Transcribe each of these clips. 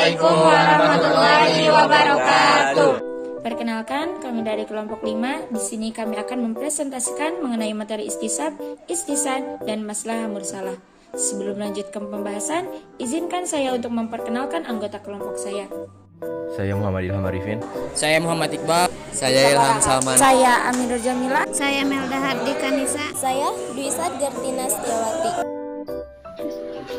Assalamualaikum warahmatullahi wabarakatuh. Perkenalkan, kami dari kelompok 5. Di sini kami akan mempresentasikan mengenai materi istisab, istisan, dan maslahah mursalah. Sebelum melanjutkan pembahasan, izinkan saya untuk memperkenalkan anggota kelompok saya. Saya Muhammad Ilham Arifin. Saya Muhammad Iqbal. Saya Ilham Salman. Saya Aminur Jamila. Saya Melda Hardi Kanisa. Saya Duisat Gertina Setiawati.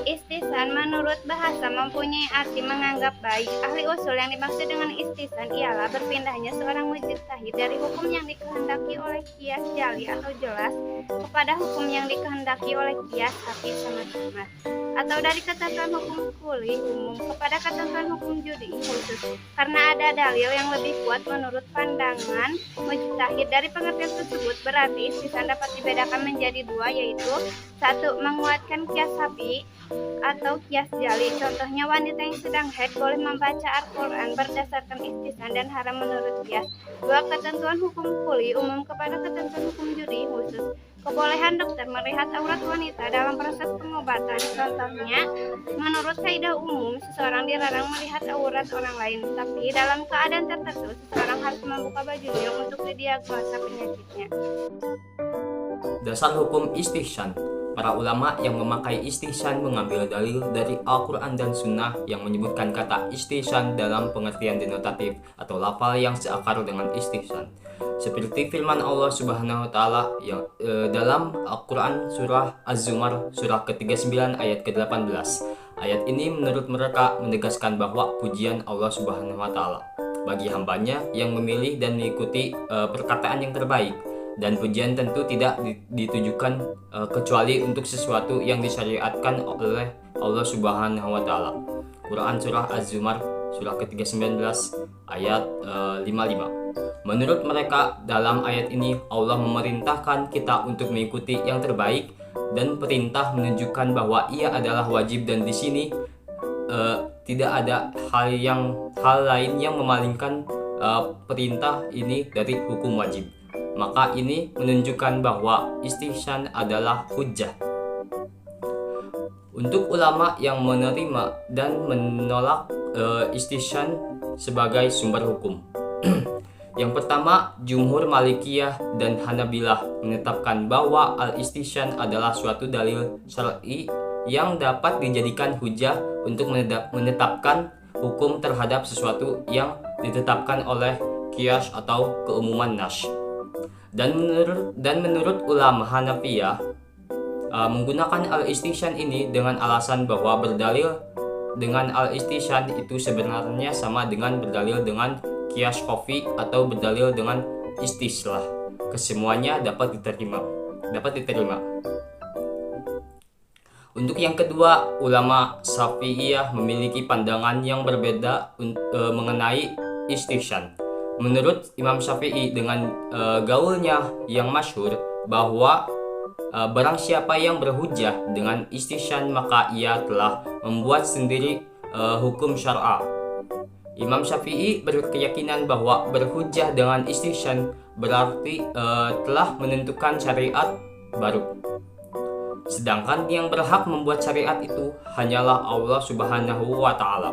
Istisan menurut bahasa mempunyai arti menganggap baik. Ahli usul yang dimaksud dengan istisan ialah berpindahnya seorang mujtahid dari hukum yang dikehendaki oleh kias jali atau jelas kepada hukum yang dikehendaki oleh kias tapi sangat-sangat, atau dari ketentuan hukum kuli umum kepada ketentuan hukum judi khusus, karena ada dalil yang lebih kuat menurut pandangan mujtahid. Dari pengertian tersebut berarti istisan dapat dibedakan menjadi dua, yaitu satu, menguatkan kias sapi atau kias jali. Contohnya, wanita yang sedang haid boleh membaca Al-Quran berdasarkan istisan dan haram menurut kias. Dua, ketentuan hukum kuli umum kepada ketentuan hukum judi khusus. Kebolehan dokter melihat aurat wanita dalam proses pengobatan. Contohnya, menurut kaidah umum, seseorang dilarang melihat aurat orang lain, tapi dalam keadaan tertentu, seseorang harus membuka bajunya untuk didiagnosa penyakitnya. Dasar hukum istihsan. Para ulama yang memakai istihsan mengambil dalil dari Al-Quran dan Sunnah yang menyebutkan kata istihsan dalam pengertian denotatif atau lafal yang seakar dengan istihsan. Seperti firman Allah Subhanahu wa taala yang dalam Al-Quran surah Az-Zumar surah ke-39 ayat ke-18. Ayat ini menurut mereka menegaskan bahwa pujian Allah Subhanahu wa taala bagi hambanya yang memilih dan mengikuti perkataan yang terbaik. Dan pujian tentu tidak ditujukan kecuali untuk sesuatu yang disyariatkan oleh Allah Subhanahu wa taala. Quran surah Az-Zumar surah ke-19 ayat 55. Menurut mereka, dalam ayat ini Allah memerintahkan kita untuk mengikuti yang terbaik dan perintah menunjukkan bahwa ia adalah wajib, dan di sini tidak ada hal lain yang memalingkan perintah ini dari hukum wajib. Maka ini menunjukkan bahwa istihsan adalah hujjah. Untuk ulama yang menerima dan menolak istihsan sebagai sumber hukum. Yang pertama, Jumhur Malikiyah dan Hanabilah menetapkan bahwa al-istihsan adalah suatu dalil syar'i yang dapat dijadikan hujjah untuk menetapkan hukum terhadap sesuatu yang ditetapkan oleh qiyas atau keumuman nas. Dan menurut ulama Hanafiyah menggunakan al-istihsan ini dengan alasan bahwa berdalil dengan al-istihsan itu sebenarnya sama dengan berdalil dengan qiyas khafi atau berdalil dengan istislah. Kesemuanya dapat diterima. Untuk yang kedua, ulama Syafi'iyah memiliki pandangan yang berbeda mengenai istihsan. Menurut Imam Syafi'i dengan gaulnya yang masyhur bahwa barang siapa yang berhujjah dengan istihsan maka ia telah membuat sendiri hukum syar'a. Imam Syafi'i berkeyakinan bahwa berhujjah dengan istihsan berarti telah menentukan syariat baru. Sedangkan yang berhak membuat syariat itu hanyalah Allah Subhanahu wa taala.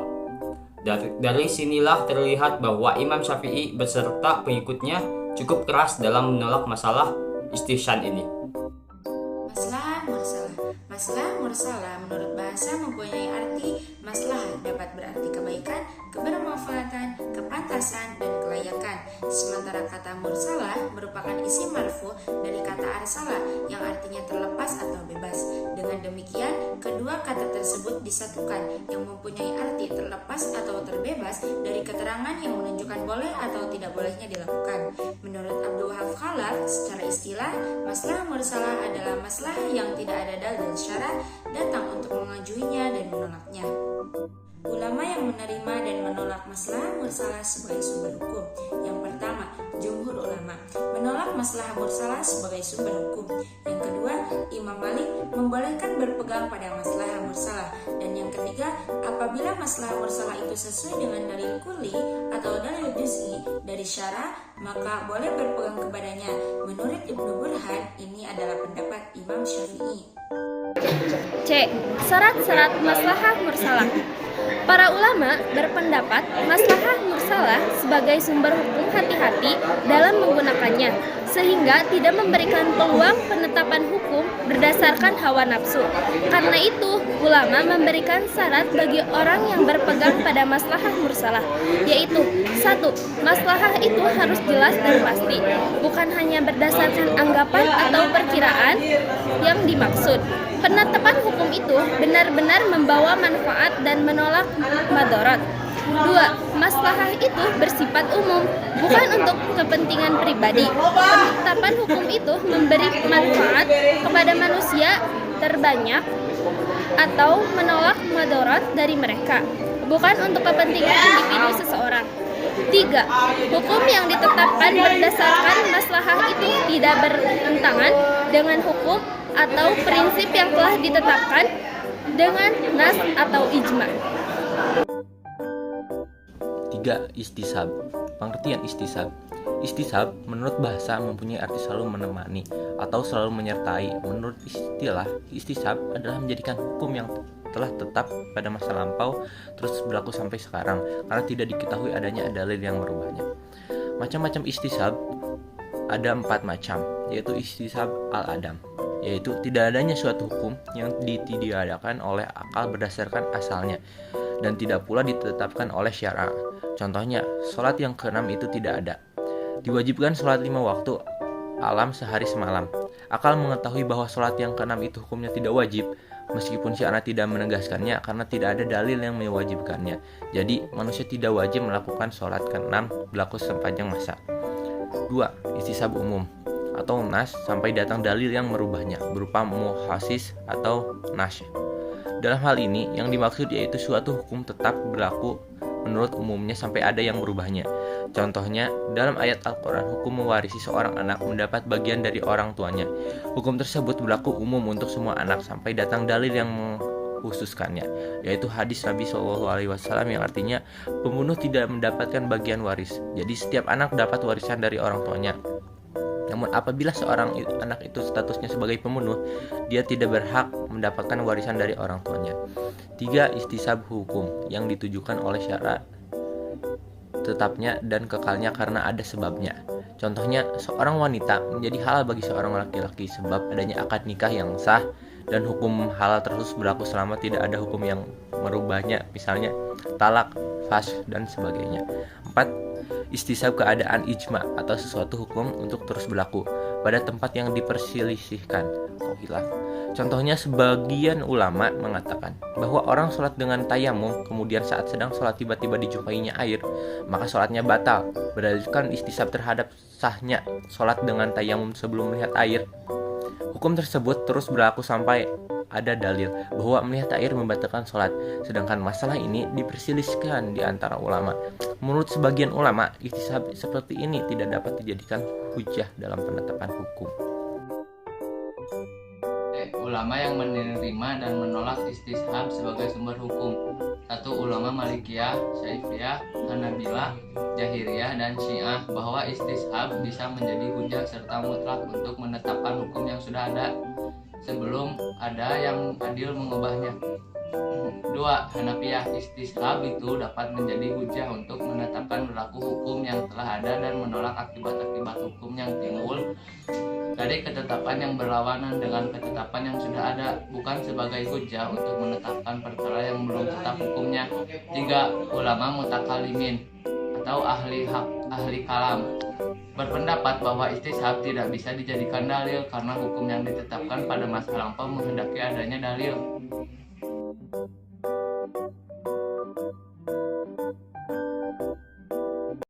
Dari sinilah terlihat bahwa Imam Syafi'i beserta pengikutnya cukup keras dalam menolak masalah istihsan ini. Maslahah mursalah. Maslahah mursalah menurut bahasa mempunyai arti maslahah dapat berarti kebaikan, kebermanfaatan, kepantasan, dan kelayakan. Sementara kata mursalah merupakan isim marfu dari kata arsalah yang artinya terlepas atau bebas. Dengan demikian, kedua kata tersebut disatukan yang mempunyai arti terlepas atau terbebas dari keterangan yang menunjukkan boleh atau tidak bolehnya dilakukan. Menurut Abdul Wahab Khalaf, secara istilah, maslahah mursalah adalah maslahah yang tidak ada dalil syara datang untuk mengajuinya dan menolaknya. Ulama yang menerima dan menolak maslahah mursalah sebagai sumber hukum. Yang pertama, jumhur ulama menolak maslahah mursalah sebagai sumber hukum. Yang kedua, Imam Malik membolehkan berpegang pada maslahah mursalah. Dan yang ketiga, apabila maslahah mursalah itu sesuai dengan dalil kulli atau dalil juz'i dari syara, maka boleh berpegang kepadanya. Menurut Ibnu Burhan, ini adalah pendapat Imam Syafi'i. C. Syarat-syarat maslahah mursalah. Para ulama berpendapat maslahah mursalah sebagai sumber hukum hati-hati dalam menggunakannya, sehingga tidak memberikan peluang penetapan hukum berdasarkan hawa nafsu. Karena itu, ulama memberikan syarat bagi orang yang berpegang pada maslahah mursalah, yaitu 1. Maslahah itu harus jelas dan pasti, bukan hanya berdasarkan anggapan atau perkiraan yang dimaksud. Penetapan hukum itu benar-benar membawa manfaat dan menolak madarat. 2. Maslahah itu bersifat umum, bukan untuk kepentingan pribadi. Penetapan hukum itu memberi manfaat kepada manusia terbanyak atau menolak madarat dari mereka, bukan untuk kepentingan individu seseorang. 3. Hukum yang ditetapkan berdasarkan maslahah itu tidak bertentangan dengan hukum atau prinsip yang telah ditetapkan dengan nas atau ijma. 3. Istisab. Pengertian istisab. Istisab menurut bahasa mempunyai arti selalu menemani atau selalu menyertai. Menurut istilah, istisab adalah menjadikan hukum yang telah tetap pada masa lampau terus berlaku sampai sekarang karena tidak diketahui adanya dalil yang merubahnya. Macam-macam istisab ada 4 macam, yaitu istisab al-adam, yaitu tidak adanya suatu hukum yang ditiadakan oleh akal berdasarkan asalnya dan tidak pula ditetapkan oleh syara. Contohnya, sholat yang ke-6 itu tidak ada. Diwajibkan sholat 5 waktu alam sehari semalam. Akal mengetahui bahwa sholat yang ke-6 itu hukumnya tidak wajib, meskipun syara tidak menegaskannya karena tidak ada dalil yang mewajibkannya. Jadi, manusia tidak wajib melakukan sholat ke-6 berlaku sepanjang masa. 2. Istisab umum atau nas sampai datang dalil yang merubahnya berupa muhasis atau nasy. Dalam hal ini yang dimaksud yaitu suatu hukum tetap berlaku menurut umumnya sampai ada yang merubahnya. Contohnya dalam ayat Al-Quran, hukum mewarisi seorang anak mendapat bagian dari orang tuanya. Hukum tersebut berlaku umum untuk semua anak sampai datang dalil yang mengkhususkannya, yaitu hadis Nabi SAW yang artinya pembunuh tidak mendapatkan bagian waris. Jadi setiap anak dapat warisan dari orang tuanya. Namun apabila seorang anak itu statusnya sebagai pembunuh, dia tidak berhak mendapatkan warisan dari orang tuanya. 3. Istisab hukum yang ditujukan oleh syarat tetapnya dan kekalnya karena ada sebabnya. Contohnya, seorang wanita menjadi halal bagi seorang laki-laki sebab adanya akad nikah yang sah dan hukum halal terus berlaku selama tidak ada hukum yang merubahnya, misalnya talak, fasq, dan sebagainya. 4. Istisab keadaan ijma atau sesuatu hukum untuk terus berlaku pada tempat yang diperselisihkan atau khilaf. Contohnya, sebagian ulama mengatakan bahwa orang sholat dengan tayamum, kemudian saat sedang sholat tiba-tiba dijumpainya air, maka sholatnya batal, berdasarkan istisab terhadap sahnya sholat dengan tayamum sebelum melihat air. Hukum tersebut terus berlaku sampai ada dalil bahwa melihat air membatalkan sholat, sedangkan masalah ini diperselisihkan di antara ulama. Menurut sebagian ulama, istisab seperti ini tidak dapat dijadikan hujah dalam penetapan hukum. Ulama yang menerima dan menolak istishab sebagai sumber hukum. 1. Ulama Malikiyah, Syafi'iyah, Hanabilah, Jahiriyah, dan Syiah bahwa istishab bisa menjadi hujah serta mutlak untuk menetapkan hukum yang sudah ada sebelum ada yang adil mengubahnya. 2. Hanafiyah, istishab itu dapat menjadi hujah untuk menetapkan berlaku hukum yang telah ada dan menolak akibat-akibat hukum yang timbul dari ketetapan yang berlawanan dengan ketetapan yang sudah ada, bukan sebagai hujah untuk menetapkan perkara yang belum tetap hukumnya. 3. Ulama mutakalimin atau ahli kalam berpendapat bahwa istishab tidak bisa dijadikan dalil karena hukum yang ditetapkan pada masa lampau menghendaki adanya dalil.